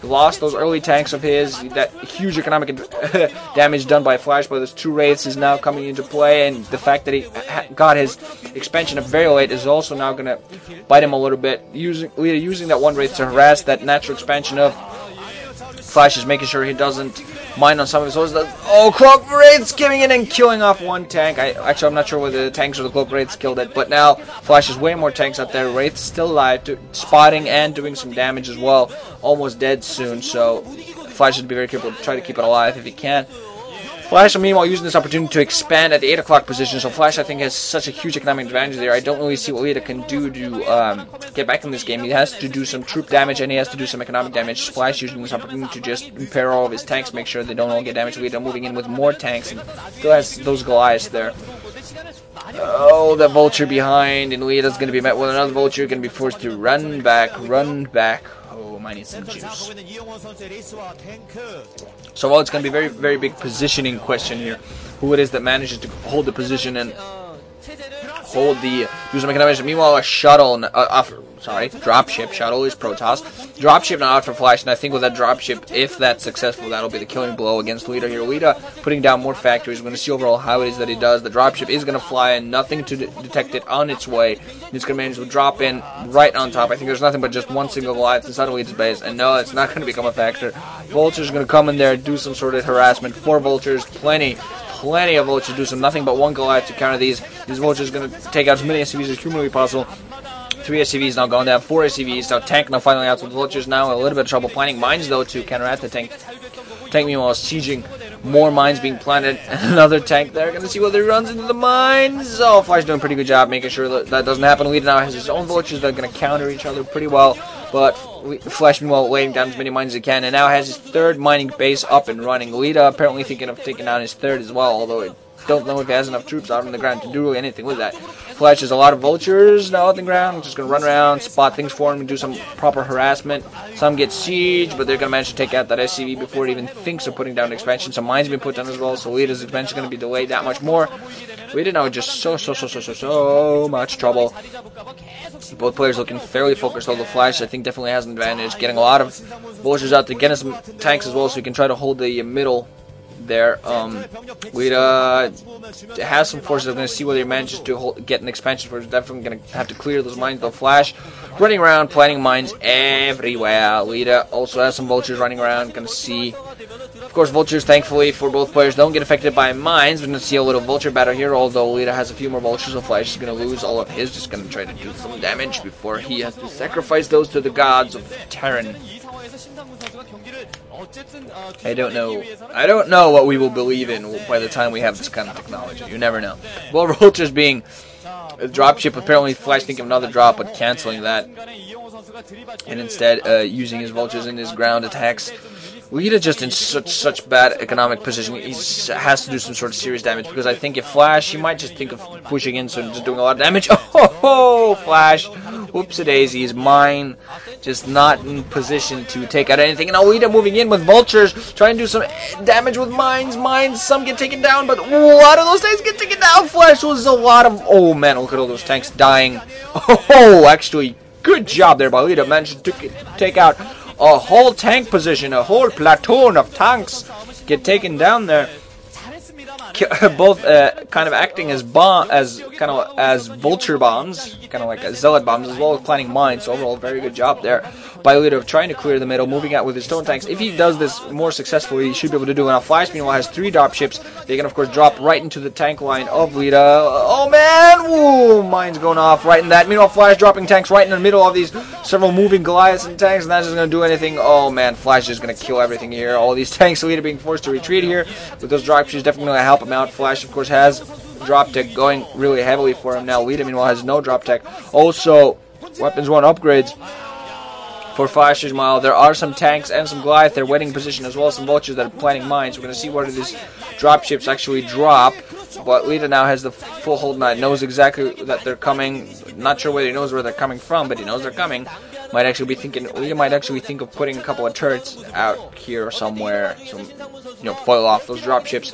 lost those early tanks of his. That huge economic damage done by Flash by those 2 wraiths is now coming into play, and the fact that he got his expansion up very late is also now going to bite him a little bit. Leta using that 1 wraith to harass that natural expansion of Flash is making sure he doesn't mind on some of his soldiers. Oh, Cloak Wraiths giving in and killing off 1 tank. Actually, I'm not sure whether the tanks or the Cloak Wraiths killed it, but now Flash has way more tanks out there. Wraith's still alive, spotting and doing some damage as well. Almost dead soon, so Flash should be very careful to try to keep it alive if he can. Flash, meanwhile, using this opportunity to expand at the 8 o'clock position, so Flash, I think, has such a huge economic advantage there. I don't really see what Leta can do to get back in this game. He has to do some troop damage, and he has to do some economic damage. Flash using this opportunity to just impair all of his tanks, make sure they don't all get damaged. Leta moving in with more tanks, and still has those Goliaths there. Oh, that Vulture behind, and Leta's going to be met with another Vulture, going to be forced to run back, run back. Oh, might need some juice. So, well, it's going to be a very, very big positioning question here. Who it is that manages to hold the position and hold the use of economic. Meanwhile, a shuttle, dropship. Shuttle is Protoss. Dropship not out for Flash, and I think with that dropship, if that's successful, that'll be the killing blow against Leta here. Leta putting down more factories. We're going to see overall how it is that he does. The dropship is going to fly in, nothing to detect it on its way. It's going to manage to drop in right on top. I think there's nothing but just 1 single Goliath inside of Leta's base, and no, it's not going to become a factor. Vulture's going to come in there, do some sort of harassment. 4 Vultures, plenty of Vultures, do some nothing but 1 Goliath to counter these. These Vultures are going to take out as many SCVs as humanly possible. 3 SCVs now gone down, 4 SCVs, now tank now finally out, so the Vultures now in a little bit of trouble. Planting mines though to counteract the tank. Tank meanwhile is sieging, more mines being planted, and another tank there. Gonna see whether he runs into the mines. Oh, Flash doing a pretty good job making sure that doesn't happen. Leta now has his own Vultures that are gonna counter each other pretty well, but Flash meanwhile laying down as many mines as he can, and now has his 3rd mining base up and running. Leta apparently thinking of taking down his 3rd as well, although I don't know if he has enough troops out on the ground to do really anything with that. Flash has a lot of Vultures now on the ground, just going to run around, spot things for him, and do some proper harassment. Some get sieged, but they're going to manage to take out that SCV before it even thinks of putting down an expansion. Some mines have been put down as well, so Leta's expansion is going to be delayed that much more. Leta now just so much trouble. Both players looking fairly focused, although Flash, I think, definitely has an advantage. Getting a lot of Vultures out to get some tanks as well, so he can try to hold the middle there. Leta has some forces. I'm going to see whether he manages to get an expansion for it. He's definitely going to have to clear those mines, though. Flash running around, planting mines everywhere. Leta also has some Vultures running around. Going to see, of course, Vultures, thankfully, for both players, don't get affected by mines. We're going to see a little Vulture battle here, although Leta has a few more Vultures, so Flash is going to lose all of his. Just going to try to do some damage before he has to sacrifice those to the gods of Terran. I don't know what we will believe in by the time we have this kind of technology. You never know. Well, Vultures being a dropship, apparently Flash thinking of another drop, but canceling that. And instead using his Vultures in his ground attacks. Leta just in such bad economic position. He has to do some sort of serious damage, because I think if Flash, he might just think of pushing in, so just doing a lot of damage. Oh, Flash! Whoopsie-daisies, mine just not in position to take out anything. And now Leta moving in with Vultures, trying to do some damage with mines. Mines, some get taken down, but a lot of those tanks get taken down. Flash was a lot of... Oh, man, look at all those tanks dying. Oh, actually, good job there by Leta. Managed to take out a whole tank position, a whole platoon of tanks get taken down there. Both kind of acting as as Vulture bombs, kind of like zealot bombs, as well as planting mines. So overall, very good job there by Leta of trying to clear the middle, moving out with his stone tanks. If he does this more successfully, he should be able to do it. Now Flash meanwhile has 3 dropships. They can of course drop right into the tank line of Leta. Oh man, woo! Mines going off right in that. Meanwhile, Flash dropping tanks right in the middle of these several moving Goliaths and tanks, and that's just going to do anything. Oh man, Flash is going to kill everything here. All these tanks, Leta being forced to retreat here with those dropships, definitely going to help him out. Flash of course has drop tech going really heavily for him now. Leta meanwhile has no drop tech. Also, weapons 1 upgrades for Flash. Meanwhile, there are some tanks and some Goliath. They're waiting in position, as well as some Vultures that are planting mines. We're going to see whether these dropships actually drop. But Leta now has the full hold now. Knows exactly that they're coming. Not sure whether he knows where they're coming from, but he knows they're coming. Might actually be thinking. Leta might actually think of putting a couple of turrets out here somewhere. So, foil off those dropships.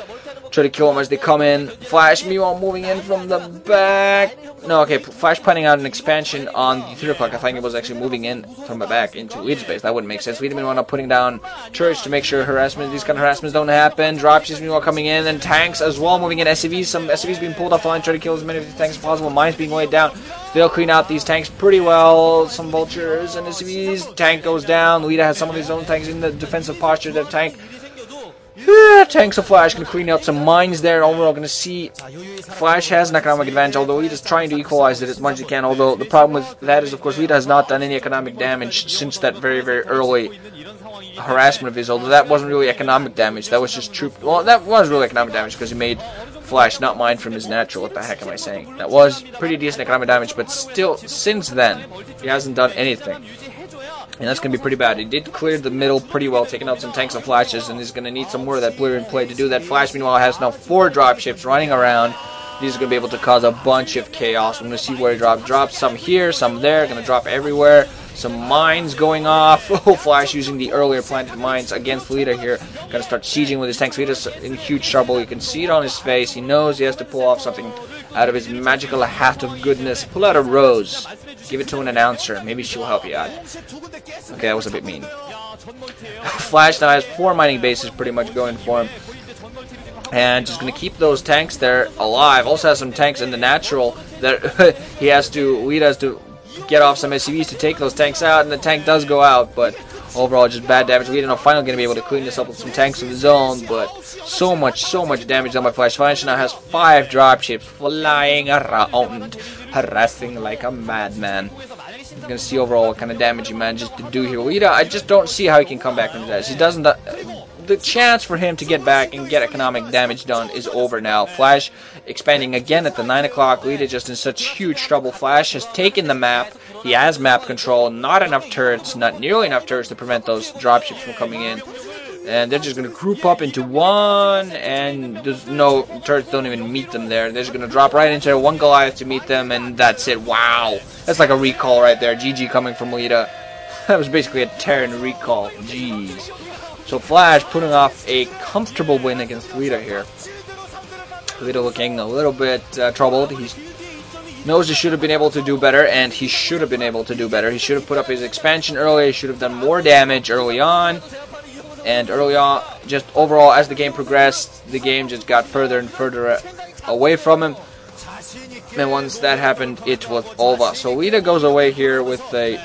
Try to kill him as they come in. Flash, meanwhile, moving in from the back. No, okay, Flash planning out an expansion on the 3 o'clock. I think it was actually moving in from the back into Leta's base. That wouldn't make sense. Leta meanwhile putting down turrets to make sure these kind of harassments don't happen. Dropships meanwhile coming in, and tanks as well moving in. SCVs, some SCVs being pulled off the line, try to kill as many of these tanks as possible. Mines being laid down. They'll clean out these tanks pretty well. Some vultures and SCVs. Tank goes down. Leta has some of his own tanks in the defensive posture. That tank. Tanks of Flash going to clean up some mines there. Overall, going to see Flash has an economic advantage, although Leta's trying to equalize it as much as he can. Although the problem with that is, of course, Leta has not done any economic damage since that very, very early harassment of his. Although that wasn't really economic damage, that was just troop. Well, that was really economic damage because he made Flash not mine from his natural. What the heck am I saying? That was pretty decent economic damage, but still, since then, he hasn't done anything. And that's going to be pretty bad. He did clear the middle pretty well, taking out some tanks and flashes, and he's going to need some more of that blur in play to do that. Flash, meanwhile, has now 4 dropships running around. These are going to be able to cause a bunch of chaos. I'm going to see where he drops some here, some there, going to drop everywhere. Some mines going off. Oh, Flash using the earlier planted mines against Leta here. Going to start sieging with his tanks. Leta's in huge trouble. You can see it on his face. He knows he has to pull off something out of his magical hat of goodness. Pull out a rose. Give it to an announcer. Maybe she'll help you out. Okay, that was a bit mean. Flash now has 4 mining bases pretty much going for him. And just going to keep those tanks there alive. Also has some tanks in the natural that Leta has to get off some SCVs to take those tanks out, and the tank does go out, but overall just bad damage. Leta finally going to be able to clean this up with some tanks of his own, but so much damage done by Flash. Flash now has 5 dropships flying around, harassing like a madman. You're going to see overall what kind of damage he manages to do here. Leta, I just don't see how he can come back from this. He doesn't. The chance for him to get back and get economic damage done is over now. Flash expanding again at the 9 o'clock. Leta just in such huge trouble. Flash has taken the map. He has map control. Not enough turrets, not nearly enough turrets to prevent those dropships from coming in. And they're just going to group up into one, and there's no turrets don't even meet them there. They're just going to drop right into there, 1 Goliath to meet them, and that's it. Wow. That's like a recall right there. GG coming from Leta. That was basically a Terran recall. Jeez. So Flash putting off a comfortable win against Leta here. Leta looking a little bit troubled. He knows he should have been able to do better, and he should have been able to do better. He should have put up his expansion earlier. He should have done more damage early on. And early on, just overall, as the game progressed, the game just got further and further away from him. And once that happened, it was over. So Leta goes away here with a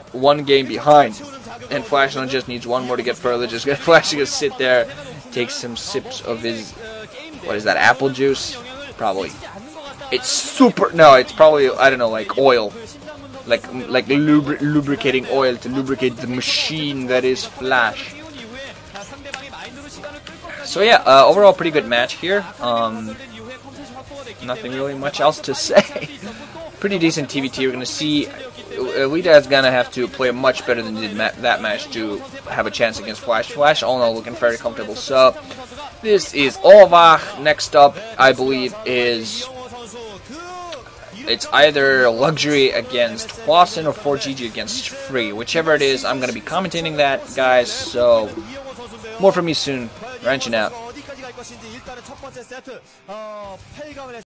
one game behind. And Flash now just needs 1 more to get further. Just get Flash to just sit there, take some sips of his, what is that, apple juice? Probably. It's super, no, it's probably, I don't know, like oil. Like lubricating oil to lubricate the machine that is Flash. So yeah, overall pretty good match here. Nothing really much else to say. Pretty decent TVT. We're going to see Leta is going to have to play much better than did that match to have a chance against Flash. Flash, all in all, looking very comfortable. So, this is over. Next up, I believe, is... It's either Luxury against Flossin or 4GG against Free. Whichever it is, I'm going to be commentating that, guys. So, more from me soon. Ranching out.